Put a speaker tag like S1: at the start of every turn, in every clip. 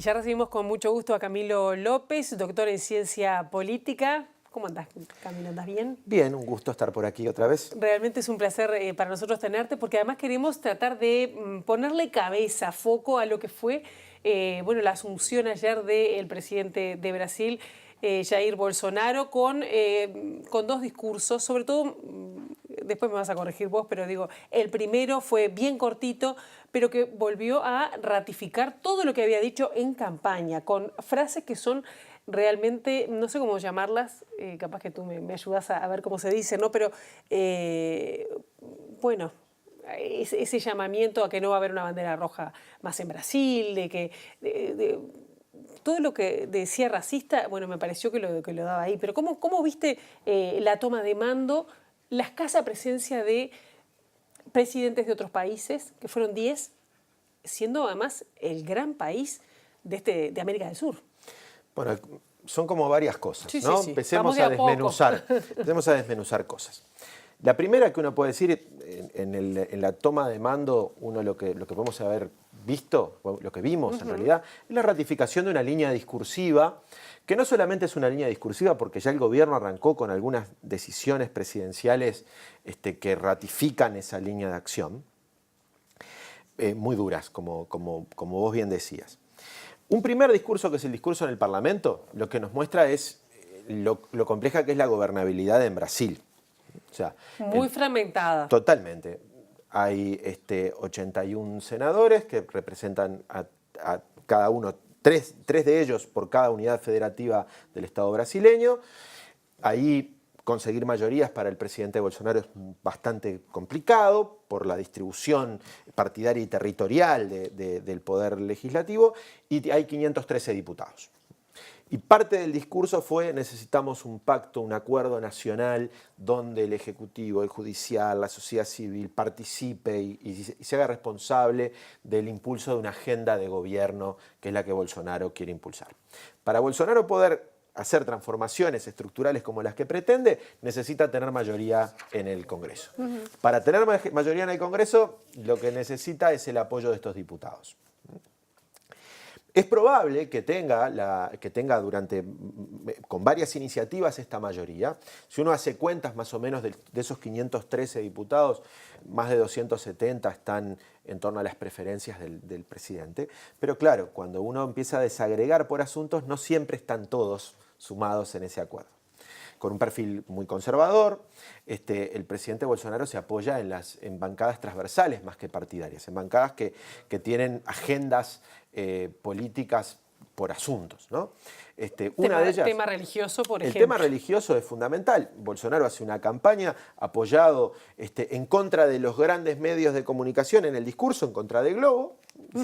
S1: Ya recibimos con mucho gusto a Camilo López, doctor en ciencia política. ¿Cómo andás, Camilo? ¿Andás bien?
S2: Bien, un gusto estar por aquí otra vez.
S1: Realmente es un placer para nosotros tenerte, porque además queremos tratar de ponerle cabeza, foco a lo que fue bueno, la asunción ayer del presidente de Brasil, Jair Bolsonaro, con dos discursos, sobre todo, después me vas a corregir vos, pero digo, el primero fue bien cortito, pero que volvió a ratificar todo lo que había dicho en campaña, con frases que son realmente, no sé cómo llamarlas, capaz que tú me ayudas a ver cómo se dice, ¿no? Pero, bueno, ese llamamiento a que no va a haber una bandera roja más en Brasil, de que todo lo que decía racista, bueno, me pareció que lo daba ahí. Pero ¿cómo viste la toma de mando, la escasa presencia de presidentes de otros países, que fueron 10, siendo además el gran país de América del Sur?
S2: Bueno, son como varias cosas,
S1: Sí,
S2: ¿no?
S1: sí.
S2: Empecemos a desmenuzar cosas. La primera que uno puede decir, en la toma de mando, uno lo que podemos haber visto, lo que vimos en realidad, es la ratificación de una línea discursiva, que no solamente es una línea discursiva porque ya el gobierno arrancó con algunas decisiones presidenciales que ratifican esa línea de acción, muy duras, como vos bien decías. Un primer discurso, que es el discurso en el Parlamento, lo que nos muestra es lo compleja que es la gobernabilidad en Brasil. O sea,
S1: muy fragmentada.
S2: Totalmente. Hay 81 senadores que representan a cada uno, tres de ellos por cada unidad federativa del Estado brasileño. Ahí conseguir mayorías para el presidente Bolsonaro es bastante complicado por la distribución partidaria y territorial del poder legislativo, y hay 513 diputados. Y parte del discurso fue: necesitamos un pacto, un acuerdo nacional donde el Ejecutivo, el Judicial, la sociedad civil participe y se haga responsable del impulso de una agenda de gobierno que es la que Bolsonaro quiere impulsar. Para Bolsonaro poder hacer transformaciones estructurales como las que pretende, necesita tener mayoría en el Congreso. Para tener mayoría en el Congreso, lo que necesita es el apoyo de estos diputados. Es probable que tenga con varias iniciativas esta mayoría. Si uno hace cuentas más o menos de esos 513 diputados, más de 270 están en torno a las preferencias del presidente. Pero claro, cuando uno empieza a desagregar por asuntos, no siempre están todos sumados en ese acuerdo. Con un perfil muy conservador, el presidente Bolsonaro se apoya en bancadas transversales más que partidarias, en bancadas que tienen agendas políticas por asuntos, ¿no? Una de ellas,
S1: tema religioso, por ejemplo.
S2: El tema religioso es fundamental. Bolsonaro hace una campaña apoyado en contra de los grandes medios de comunicación en el discurso, en contra de Globo.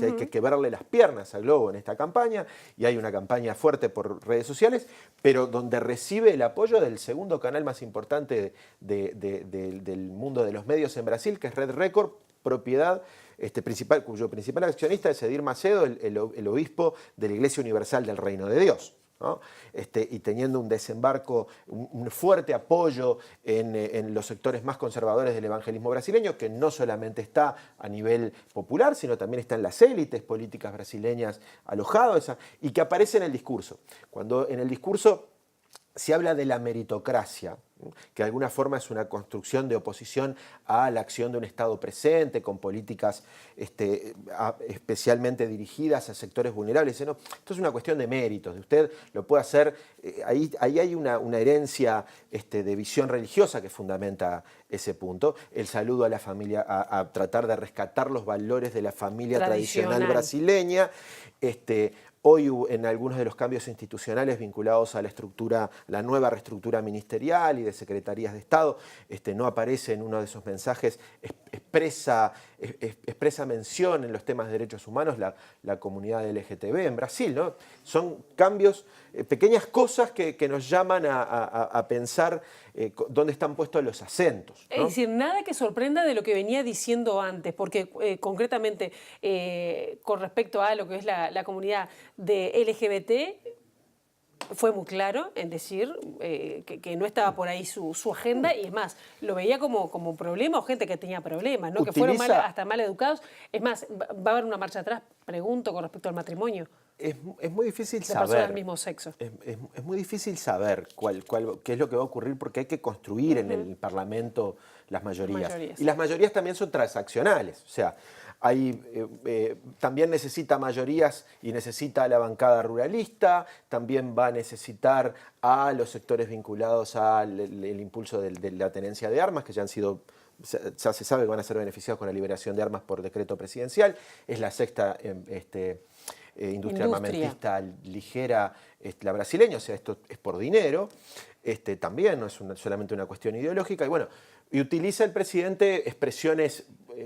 S2: Hay que quebrarle las piernas a Globo en esta campaña, y hay una campaña fuerte por redes sociales, pero donde recibe el apoyo del segundo canal más importante del mundo de los medios en Brasil, que es Red Record, propiedad cuyo principal accionista es Edir Macedo, el obispo de la Iglesia Universal del Reino de Dios, ¿no? Y teniendo un desembarco, un fuerte apoyo en los sectores más conservadores del evangelismo brasileño, que no solamente está a nivel popular, sino también está en las élites políticas brasileñas alojado, y que aparece en el discurso. Cuando en el discurso se habla de la meritocracia, que de alguna forma es una construcción de oposición a la acción de un Estado presente, con políticas especialmente dirigidas a sectores vulnerables. No, esto es una cuestión de méritos, de usted lo puede hacer. Ahí hay una herencia de visión religiosa que fundamenta ese punto. El saludo a la familia, a tratar de rescatar los valores de la familia tradicional brasileña. Hoy, en algunos de los cambios institucionales vinculados a la nueva reestructura ministerial y de secretarías de Estado, no aparece en uno de esos mensajes expresa mención en los temas de derechos humanos la comunidad LGTB en Brasil, ¿no? Son cambios, pequeñas cosas que nos llaman a pensar dónde están puestos los acentos, ¿no?
S1: Es decir, nada que sorprenda de lo que venía diciendo antes, porque concretamente con respecto a lo que es la comunidad de LGBT, fue muy claro en decir que no estaba por ahí su agenda, y es más, lo veía como problema, o gente que tenía problemas, ¿no? Que fueron hasta mal educados. Es más, va a haber una marcha atrás, pregunto, con respecto al matrimonio.
S2: Es muy difícil
S1: saber. De personas del mismo sexo.
S2: Es muy difícil saber qué es lo que va a ocurrir, porque hay que construir en el Parlamento las mayorías. Y las mayorías también son transaccionales. O sea, también necesita mayorías y necesita a la bancada ruralista, también va a necesitar a los sectores vinculados al impulso de la tenencia de armas, que ya se sabe que van a ser beneficiados con la liberación de armas por decreto presidencial. Es la sexta industria armamentista ligera, la brasileña, o sea, esto es por dinero, también no es solamente una cuestión ideológica, y utiliza el presidente expresiones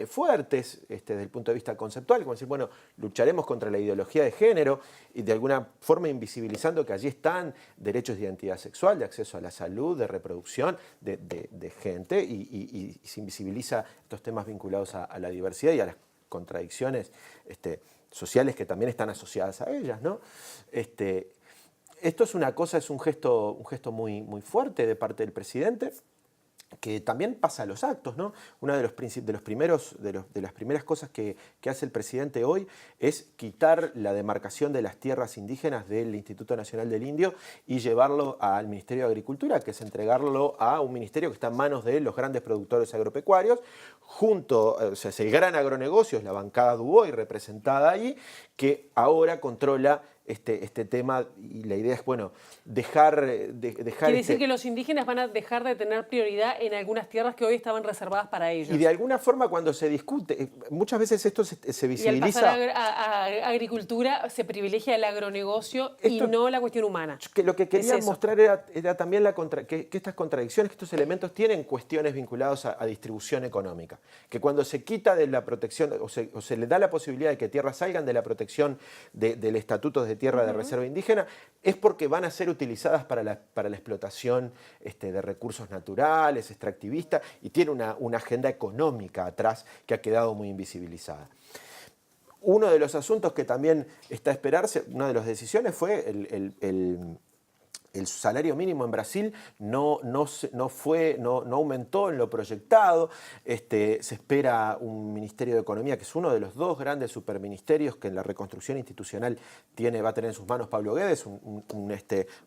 S2: fuertes desde el punto de vista conceptual, como decir, lucharemos contra la ideología de género, y de alguna forma invisibilizando que allí están derechos de identidad sexual, de acceso a la salud, de reproducción de gente, y se invisibiliza estos temas vinculados a la diversidad y a las contradicciones sociales que también están asociadas a ellas, ¿no? Esto es un gesto muy, muy fuerte de parte del presidente, que también pasa a los actos, ¿no? Una de las primeras cosas que hace el presidente hoy es quitar la demarcación de las tierras indígenas del Instituto Nacional del Indio y llevarlo al Ministerio de Agricultura, que es entregarlo a un ministerio que está en manos de los grandes productores agropecuarios, es el gran agronegocio, es la bancada Dubois representada ahí, que ahora controla este tema, y la idea es, dejar...
S1: Quiere decir que los indígenas van a dejar de tener prioridad en algunas tierras que hoy estaban reservadas para ellos.
S2: Y de alguna forma, cuando se discute, muchas veces esto se visibiliza...
S1: Y al pasar a agricultura se privilegia el agronegocio y no la cuestión humana.
S2: Lo que quería mostrar era también que estas contradicciones, que estos elementos tienen cuestiones vinculadas a distribución económica. Que cuando se quita de la protección, o se le da la posibilidad de que tierras salgan de la protección del estatuto de tierra de reserva indígena, es porque van a ser utilizadas para la explotación de recursos naturales, extractivista, y tiene una agenda económica atrás que ha quedado muy invisibilizada. Uno de los asuntos que también está a esperarse, una de las decisiones fue el salario mínimo en Brasil no aumentó en lo proyectado. Se espera un Ministerio de Economía, que es uno de los dos grandes superministerios que en la reconstrucción institucional va a tener en sus manos Pablo Guedes, un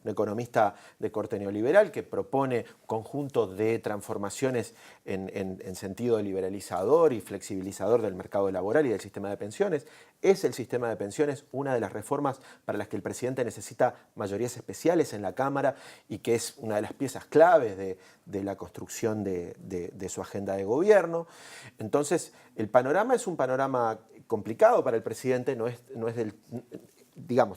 S2: economista de corte neoliberal que propone un conjunto de transformaciones en sentido liberalizador y flexibilizador del mercado laboral y del sistema de pensiones. Es el sistema de pensiones una de las reformas para las que el presidente necesita mayorías especiales en la Cámara, y que es una de las piezas claves de la construcción de su agenda de gobierno. Entonces, el panorama es un panorama complicado para el presidente,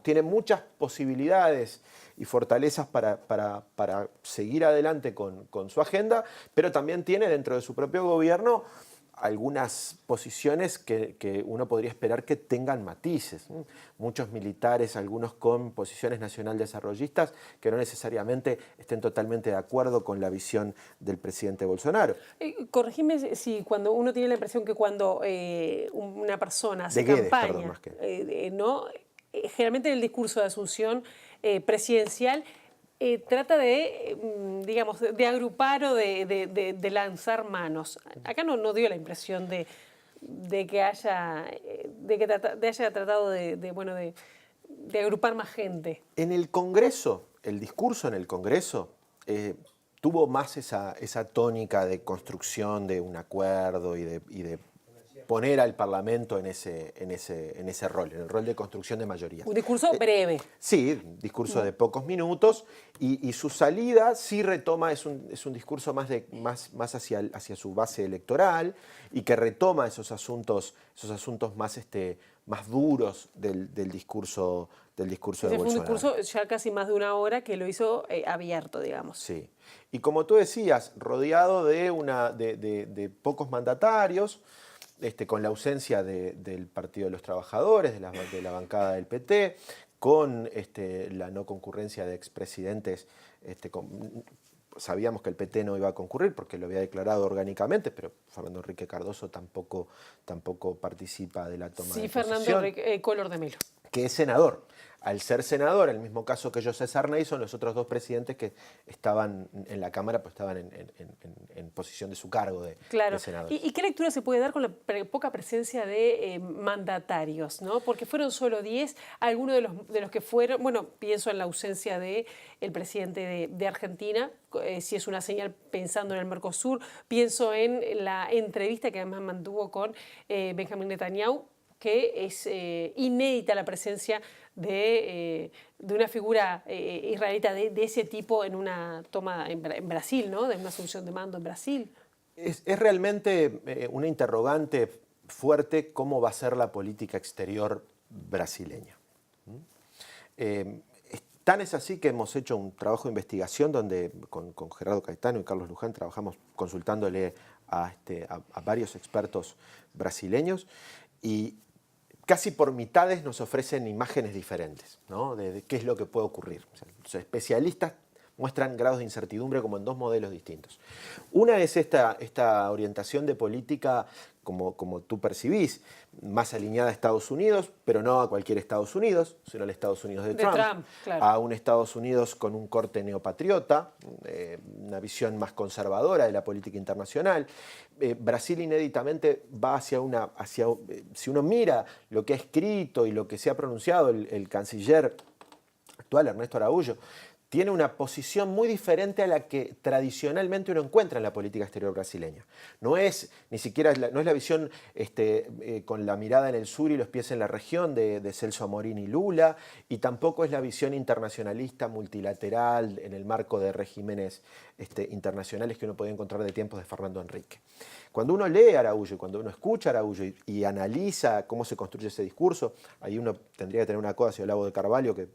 S2: tiene muchas posibilidades y fortalezas para seguir adelante con su agenda, pero también tiene dentro de su propio gobierno algunas posiciones que uno podría esperar que tengan matices. Muchos militares, algunos con posiciones nacional desarrollistas, que no necesariamente estén totalmente de acuerdo con la visión del presidente Bolsonaro.
S1: Corregime si cuando uno tiene la impresión que cuando una persona hace campaña, generalmente en el discurso de Asunción presidencial, trata de agrupar o de lanzar manos. Acá no dio la impresión de que haya tratado de agrupar más gente.
S2: En el Congreso, el discurso en el Congreso tuvo más esa tónica de construcción de un acuerdo y de poner al Parlamento en ese rol, en el rol de construcción de mayorías.
S1: Un discurso breve.
S2: Sí, un discurso de pocos minutos, y su salida sí retoma, es un discurso más hacia su base electoral, y que retoma esos asuntos más duros del discurso de Bolsonaro.
S1: Fue un discurso ya casi más de una hora que lo hizo abierto, digamos.
S2: Sí, y como tú decías, rodeado de pocos mandatarios, con la ausencia del Partido de los Trabajadores, de la bancada del PT, con la no concurrencia de expresidentes. Sabíamos que el PT no iba a concurrir porque lo había declarado orgánicamente, pero Fernando Henrique Cardoso tampoco participa de la toma de posesión.
S1: Sí, Fernando Collor de Mello.
S2: que es senador. Al ser senador, en el mismo caso que José Sarney, son los otros dos presidentes que estaban en la Cámara, pues estaban en posición de su cargo de senador.
S1: ¿Y qué lectura se puede dar con la poca presencia de mandatarios, ¿no? Porque fueron solo 10, algunos de los que fueron, bueno, pienso en la ausencia del presidente de Argentina, si es una señal pensando en el Mercosur, pienso en la entrevista que además mantuvo con Benjamín Netanyahu, que es inédita la presencia de una figura israelita de ese tipo en una toma en Brasil, ¿no? De una asunción de mando en Brasil.
S2: Es realmente una interrogante fuerte cómo va a ser la política exterior brasileña. Tan es así que hemos hecho un trabajo de investigación donde con Gerardo Caetano y Carlos Luján trabajamos consultándole a varios expertos brasileños y casi por mitades nos ofrecen imágenes diferentes, ¿no? de qué es lo que puede ocurrir. O sea, los especialistas muestran grados de incertidumbre como en dos modelos distintos. Una es esta orientación de política, como tú percibís, más alineada a Estados Unidos, pero no a cualquier Estados Unidos, sino al Estados Unidos de Trump, claro. A un Estados Unidos con un corte neopatriota, una visión más conservadora de la política internacional. Brasil inéditamente va hacia si uno mira lo que ha escrito y lo que se ha pronunciado el canciller actual, Ernesto Araújo, tiene una posición muy diferente a la que tradicionalmente uno encuentra en la política exterior brasileña. No es la visión con la mirada en el sur y los pies en la región de Celso Amorín y Lula, y tampoco es la visión internacionalista multilateral en el marco de regímenes internacionales que uno podía encontrar de tiempos de Fernando Henrique. Cuando uno lee a Araújo, cuando uno escucha a Araújo y analiza cómo se construye ese discurso, ahí uno tendría que tener una coda hacia el Olavo de Carvalho que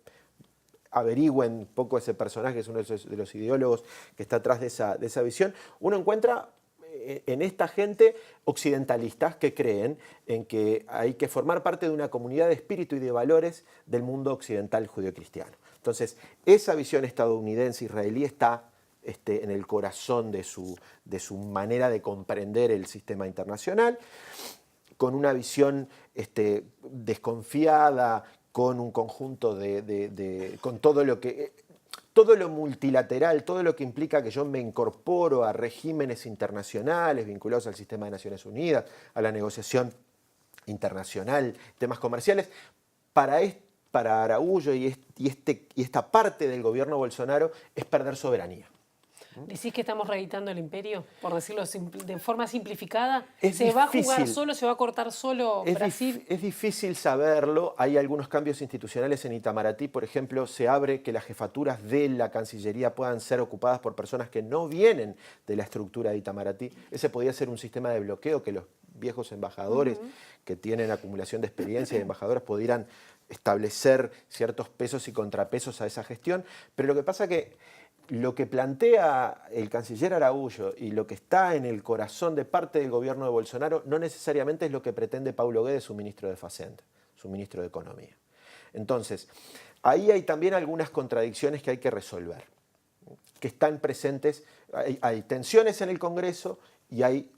S2: averigüen un poco ese personaje, es uno de los ideólogos que está atrás de esa visión, uno encuentra en esta gente occidentalistas que creen en que hay que formar parte de una comunidad de espíritu y de valores del mundo occidental judeocristiano. Entonces, esa visión estadounidense israelí está en el corazón de su manera de comprender el sistema internacional, con una visión desconfiada, con un conjunto con todo lo multilateral, todo lo que implica que yo me incorporo a regímenes internacionales vinculados al sistema de Naciones Unidas, a la negociación internacional, temas comerciales. Para Araújo y esta parte del gobierno Bolsonaro es perder soberanía.
S1: ¿Decís que estamos reeditando el imperio, por decirlo de forma simplificada?
S2: ¿Se
S1: va a jugar solo, se va a cortar solo Brasil?
S2: Es difícil saberlo. Hay algunos cambios institucionales en Itamaraty. Por ejemplo, se abre que las jefaturas de la Cancillería puedan ser ocupadas por personas que no vienen de la estructura de Itamaraty. Ese podría ser un sistema de bloqueo que los viejos embajadores que tienen acumulación de experiencia y embajadores pudieran establecer ciertos pesos y contrapesos a esa gestión. Pero lo que pasa que lo que plantea el canciller Araújo y lo que está en el corazón de parte del gobierno de Bolsonaro no necesariamente es lo que pretende Paulo Guedes, su ministro de Facenda, su ministro de Economía. Entonces, ahí hay también algunas contradicciones que hay que resolver, que están presentes. Hay tensiones en el Congreso y hay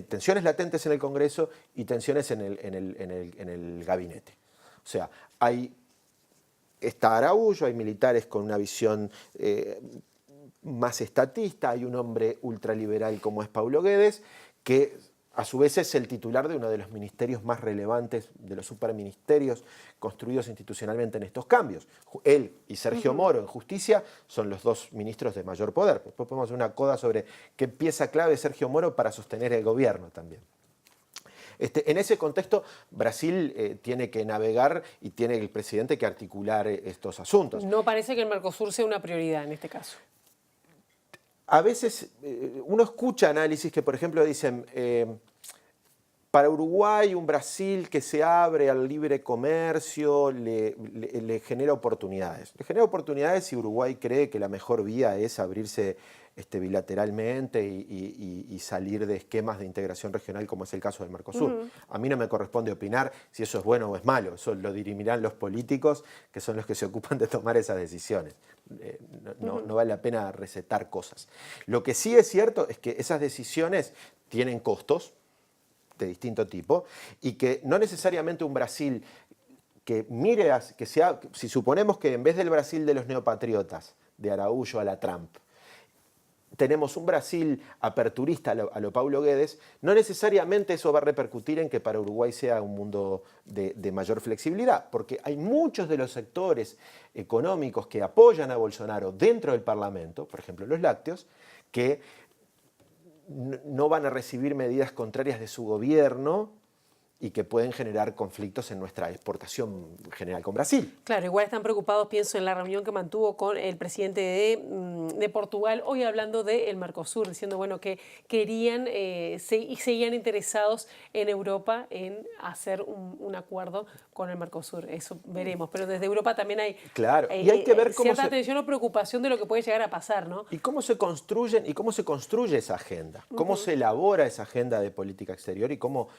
S2: tensiones latentes en el Congreso y tensiones en el gabinete. O sea, está Araújo, hay militares con una visión más estatista, hay un hombre ultraliberal como es Paulo Guedes, que a su vez es el titular de uno de los ministerios más relevantes, de los superministerios construidos institucionalmente en estos cambios. Él y Sergio Moro en Justicia son los dos ministros de mayor poder. Después podemos hacer una coda sobre qué pieza clave es Sergio Moro para sostener el gobierno también. En ese contexto, Brasil tiene que navegar y tiene el presidente que articular estos asuntos.
S1: No parece que el Mercosur sea una prioridad en este caso.
S2: A veces uno escucha análisis que, por ejemplo, dicen, para Uruguay un Brasil que se abre al libre comercio le genera oportunidades. Le genera oportunidades si Uruguay cree que la mejor vía es abrirse bilateralmente y salir de esquemas de integración regional como es el caso del Mercosur. A mí no me corresponde opinar si eso es bueno o es malo, eso lo dirimirán los políticos que son los que se ocupan de tomar esas decisiones. No vale la pena recetar cosas. Lo que sí es cierto es que esas decisiones tienen costos de distinto tipo y que no necesariamente un Brasil que mire, si suponemos que en vez del Brasil de los neopatriotas, de Araújo a la Trump, tenemos un Brasil aperturista a lo Paulo Guedes, no necesariamente eso va a repercutir en que para Uruguay sea un mundo de mayor flexibilidad, porque hay muchos de los sectores económicos que apoyan a Bolsonaro dentro del Parlamento, por ejemplo los lácteos, que no van a recibir medidas contrarias de su gobierno y que pueden generar conflictos en nuestra exportación general con Brasil.
S1: Claro, igual están preocupados, pienso en la reunión que mantuvo con el presidente de Portugal, hoy hablando del Mercosur, diciendo bueno, que querían y seguían interesados en Europa en hacer un acuerdo con el Mercosur. Eso veremos, pero desde Europa también hay,
S2: claro, y hay que ver cómo
S1: cierta atención o preocupación de lo que puede llegar a pasar, ¿no?
S2: Y cómo se construye esa agenda, cómo se elabora esa agenda de política exterior y cómo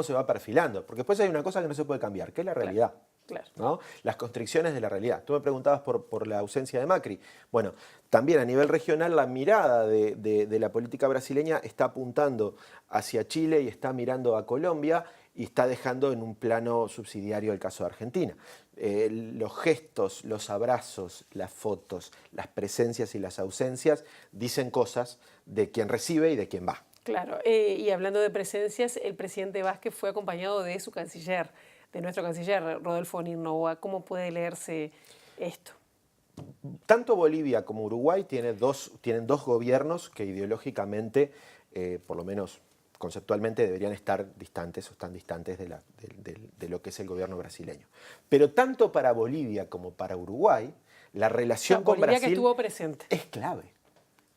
S2: se va perfilando. Porque después hay una cosa que no se puede cambiar, que es la realidad.
S1: Claro.
S2: ¿No? Las constricciones de la realidad. Tú me preguntabas por la ausencia de Macri. Bueno, también a nivel regional la mirada de la política brasileña está apuntando hacia Chile y está mirando a Colombia y está dejando en un plano subsidiario el caso de Argentina. Los gestos, los abrazos, las fotos, las presencias y las ausencias dicen cosas de quien recibe y de quien va.
S1: Claro, y hablando de presencias, el presidente Vázquez fue acompañado de su canciller, de nuestro canciller, Rodolfo Nirnoa. ¿Cómo puede leerse esto?
S2: Tanto Bolivia como Uruguay tienen dos gobiernos que ideológicamente, por lo menos conceptualmente, deberían estar distantes o están distantes de lo que es el gobierno brasileño. Pero tanto para Bolivia como para Uruguay, la relación con
S1: Bolivia
S2: Brasil
S1: que estuvo presente.
S2: Es clave.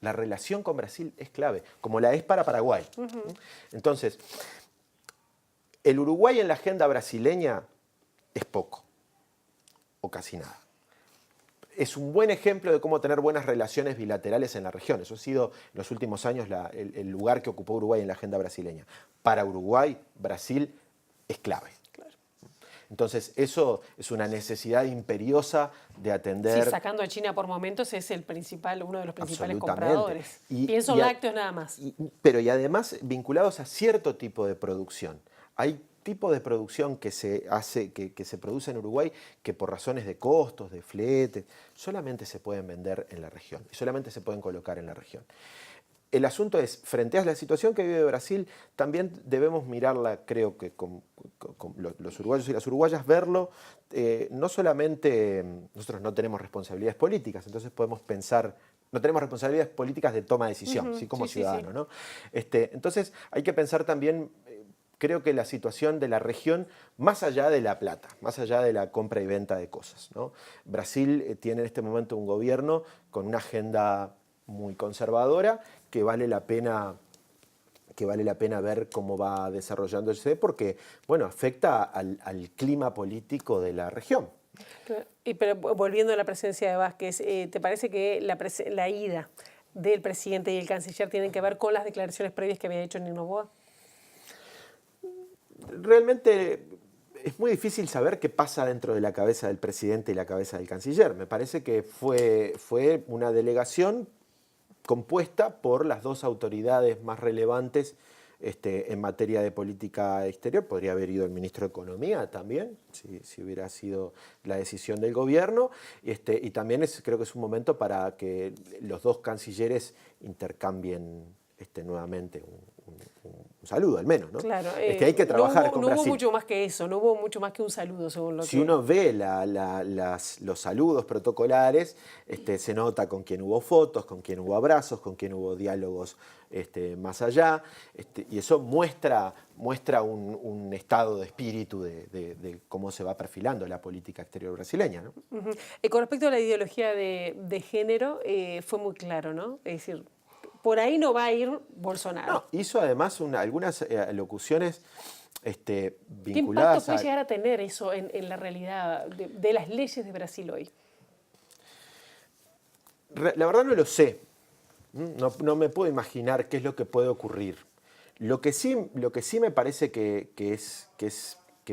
S2: La relación con Brasil es clave, como la es para Paraguay. Entonces, el Uruguay en la agenda brasileña es poco, o casi nada. Es un buen ejemplo de cómo tener buenas relaciones bilaterales en la región. Eso ha sido en los últimos años el lugar que ocupó Uruguay en la agenda brasileña. Para Uruguay, Brasil es clave. Entonces, eso es una necesidad imperiosa de atender.
S1: Sí, sacando a China por momentos, es uno de los principales compradores. Pienso en lácteos nada más.
S2: Pero además vinculados a cierto tipo de producción. Hay tipo de producción que se produce en Uruguay que por razones de costos, de flete, solamente se pueden vender en la región y solamente se pueden colocar en la región. El asunto es, frente a la situación que vive Brasil, también debemos mirarla, creo que con los uruguayos y las uruguayas, verlo, no solamente, nosotros no tenemos responsabilidades políticas, entonces podemos pensar, no tenemos responsabilidades políticas de toma de decisión, ¿sí? Como ciudadano, ¿no? Entonces hay que pensar también, creo que la situación de la región, más allá de la plata, más allá de la compra y venta de cosas, ¿no? Brasil tiene en este momento un gobierno con una agenda muy conservadora que vale la pena ver cómo va desarrollándose porque, bueno, afecta al clima político de la región.
S1: Pero volviendo a la presencia de Vázquez, ¿te parece que la ida del presidente y el canciller tienen que ver con las declaraciones previas que había hecho Nino Noboa?
S2: Realmente es muy difícil saber qué pasa dentro de la cabeza del presidente y la cabeza del canciller. Me parece que fue una delegación compuesta por las dos autoridades más relevantes en materia de política exterior. Podría haber ido el ministro de Economía también, si hubiera sido la decisión del gobierno. Y también creo que es un momento para que los dos cancilleres intercambien nuevamente un saludo, al menos, ¿no?
S1: Claro,
S2: hay que trabajar con Brasil.
S1: No hubo mucho más que eso, no hubo mucho más que un saludo, según lo que...
S2: Si uno ve los saludos protocolares, se nota con quién hubo fotos, con quién hubo abrazos, con quién hubo diálogos más allá, y eso muestra un estado de espíritu de cómo se va perfilando la política exterior brasileña, ¿no?
S1: Con respecto a la ideología de género, fue muy claro, ¿no? Es decir, por ahí no va a ir Bolsonaro.
S2: No, hizo además algunas locuciones vinculadas.
S1: ¿Qué impacto puede llegar a tener eso en la realidad de las leyes de Brasil hoy?
S2: La verdad no lo sé. No me puedo imaginar qué es lo que puede ocurrir. Lo que sí me parece que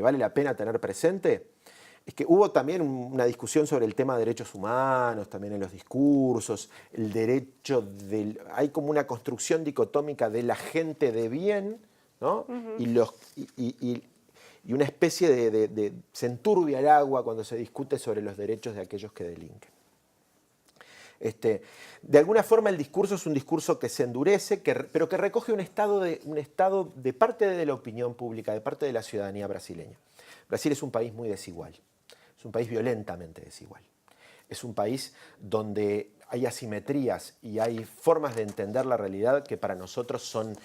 S2: vale la pena tener presente es que hubo también una discusión sobre el tema de derechos humanos, también en los discursos, el derecho hay como una construcción dicotómica de la gente de bien, ¿no? y una especie se enturbia el agua cuando se discute sobre los derechos de aquellos que delinquen. De alguna forma el discurso es un discurso que se endurece, pero que recoge un estado de parte de la opinión pública, de parte de la ciudadanía brasileña. Brasil es un país muy desigual, es un país violentamente desigual. Es un país donde hay asimetrías y hay formas de entender la realidad que para nosotros son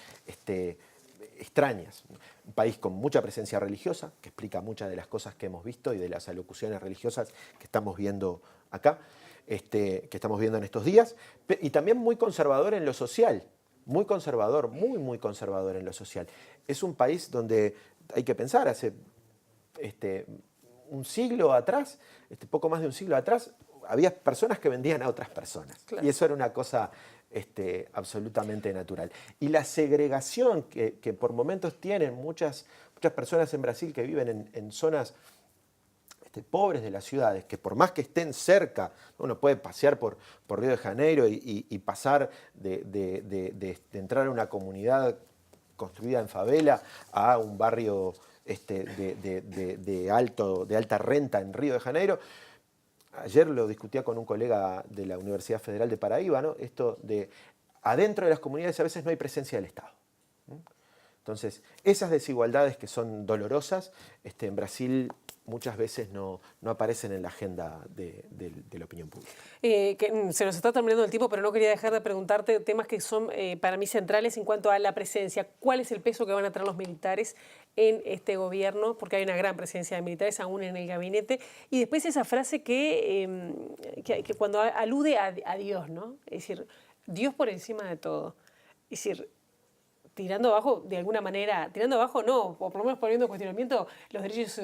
S2: extrañas. Un país con mucha presencia religiosa, que explica muchas de las cosas que hemos visto y de las alocuciones religiosas que estamos viendo acá, que estamos viendo en estos días, y también muy conservador en lo social, muy conservador, muy conservador en lo social. Es un país donde hay que pensar, hace un siglo atrás, poco más de un siglo atrás, había personas que vendían a otras personas. Claro. Y eso era una cosa absolutamente natural. Y la segregación que por momentos tienen muchas personas en Brasil que viven en zonas pobres de las ciudades, que por más que estén cerca, uno puede pasear por Río de Janeiro y pasar de entrar a una comunidad construida en favela a un barrio de alta renta en Río de Janeiro. Ayer lo discutía con un colega de la Universidad Federal de Paraíba, ¿no? Esto de adentro de las comunidades a veces no hay presencia del Estado. Entonces, esas desigualdades que son dolorosas, en Brasil muchas veces no aparecen en la agenda de la opinión pública.
S1: Se nos está terminando el tiempo, pero no quería dejar de preguntarte temas que son para mí centrales en cuanto a la presencia. ¿Cuál es el peso que van a tener los militares en este gobierno? Porque hay una gran presencia de militares aún en el gabinete. Y después esa frase que cuando alude a Dios, ¿no? Es decir, Dios por encima de todo. Es decir, tirando abajo, de alguna manera, tirando abajo no, o por lo menos poniendo en cuestionamiento los derechos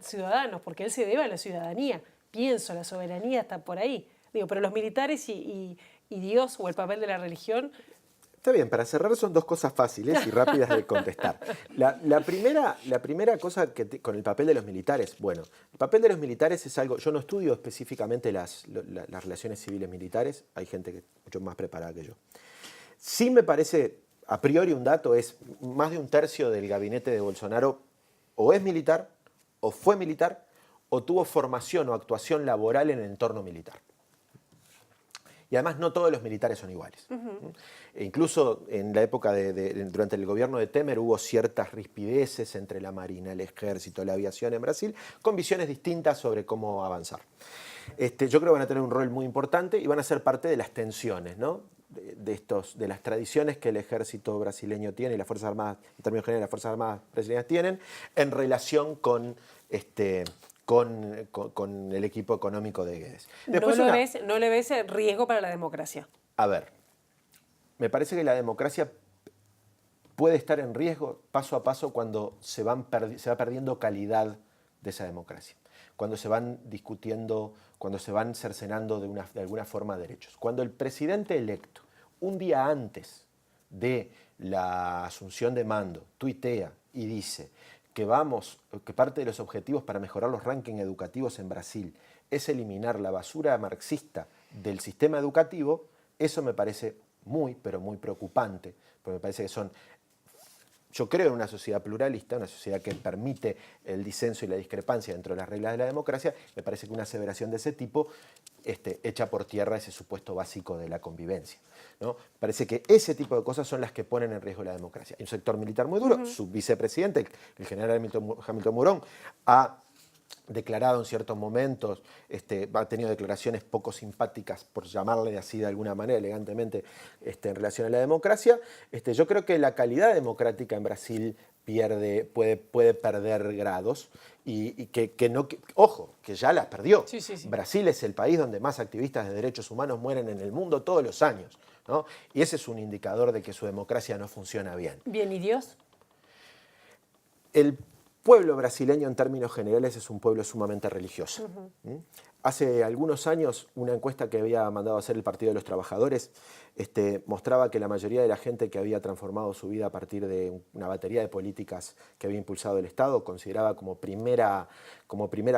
S1: ciudadanos, porque él se debe a la ciudadanía. Pienso, la soberanía está por ahí. Digo, pero los militares y Dios o el papel de la religión...
S2: Está bien, para cerrar son dos cosas fáciles y rápidas de contestar. La primera cosa con el papel de los militares, bueno, el papel de los militares es algo, yo no estudio específicamente las relaciones civiles militares, hay gente que es mucho más preparada que yo. Sí me parece... A priori un dato es, más de un tercio del gabinete de Bolsonaro o es militar, o fue militar, o tuvo formación o actuación laboral en el entorno militar. Y además no todos los militares son iguales. E incluso en la época durante el gobierno de Temer hubo ciertas rispideces entre la Marina, el Ejército, la aviación en Brasil, con visiones distintas sobre cómo avanzar. Yo creo que van a tener un rol muy importante y van a ser parte de las tensiones, ¿no? De las tradiciones que el ejército brasileño tiene y las Fuerzas Armadas, en términos generales las Fuerzas Armadas brasileñas tienen, en relación con el equipo económico de Guedes.
S1: Después ¿No le ves riesgo para la democracia?
S2: A ver, me parece que la democracia puede estar en riesgo paso a paso cuando se va perdiendo calidad de esa democracia, cuando se van discutiendo, cuando se van cercenando de alguna forma derechos. Cuando el presidente electo, un día antes de la asunción de mando, tuitea y dice que parte de los objetivos para mejorar los rankings educativos en Brasil es eliminar la basura marxista del sistema educativo, eso me parece muy, pero muy preocupante, porque me parece que yo creo en una sociedad pluralista, una sociedad que permite el disenso y la discrepancia dentro de las reglas de la democracia. Me parece que una aseveración de ese tipo echa por tierra ese supuesto básico de la convivencia, ¿no? Parece que ese tipo de cosas son las que ponen en riesgo la democracia. Hay un sector militar muy duro, su vicepresidente, el general Hamilton Mourão, ha declarado en ciertos momentos, ha tenido declaraciones poco simpáticas, por llamarle así de alguna manera, elegantemente, en relación a la democracia. Yo creo que la calidad democrática en Brasil puede perder grados y ojo, que ya las perdió.
S1: Sí.
S2: Brasil es el país donde más activistas de derechos humanos mueren en el mundo todos los años, ¿no? Y ese es un indicador de que su democracia no funciona bien.
S1: Bien, ¿y Dios?
S2: El pueblo brasileño en términos generales es un pueblo sumamente religioso. Hace algunos años una encuesta que había mandado a hacer el Partido de los Trabajadores mostraba que la mayoría de la gente que había transformado su vida a partir de una batería de políticas que había impulsado el Estado consideraba como primera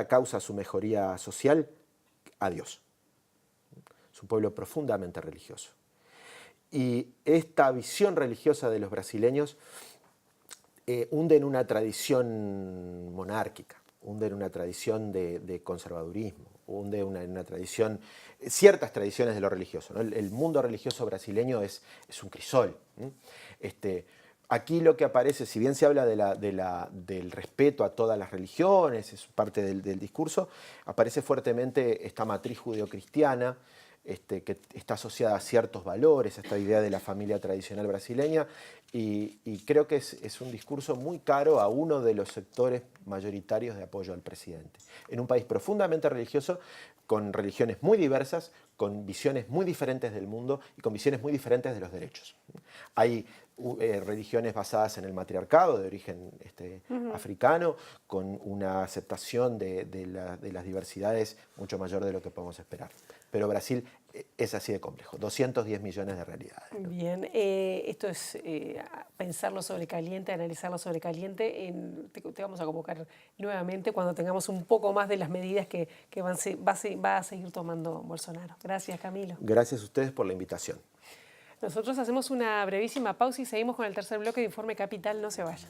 S2: causa su mejoría social a Dios. Es un pueblo profundamente religioso. Y esta visión religiosa de los brasileños hunden una tradición monárquica, hunden una tradición de conservadurismo, hunde una tradición, ciertas tradiciones de lo religioso, ¿no? El mundo religioso brasileño es un crisol. Aquí lo que aparece, si bien se habla del respeto a todas las religiones, es parte del discurso, aparece fuertemente esta matriz judeocristiana, que está asociada a ciertos valores, a esta idea de la familia tradicional brasileña, y creo que es un discurso muy caro a uno de los sectores mayoritarios de apoyo al presidente. En un país profundamente religioso, con religiones muy diversas, con visiones muy diferentes del mundo y con visiones muy diferentes de los derechos. Hay religiones basadas en el matriarcado de origen africano, con una aceptación de las diversidades mucho mayor de lo que podemos esperar. Pero Brasil es así de complejo, 210 millones de realidades, ¿no?
S1: Bien, esto es pensarlo sobre caliente, analizarlo sobre caliente. Te vamos a convocar nuevamente cuando tengamos un poco más de las medidas que va a seguir tomando Bolsonaro. Gracias, Camilo.
S2: Gracias a ustedes por la invitación.
S1: Nosotros hacemos una brevísima pausa y seguimos con el tercer bloque de Informe Capital. No se vayan.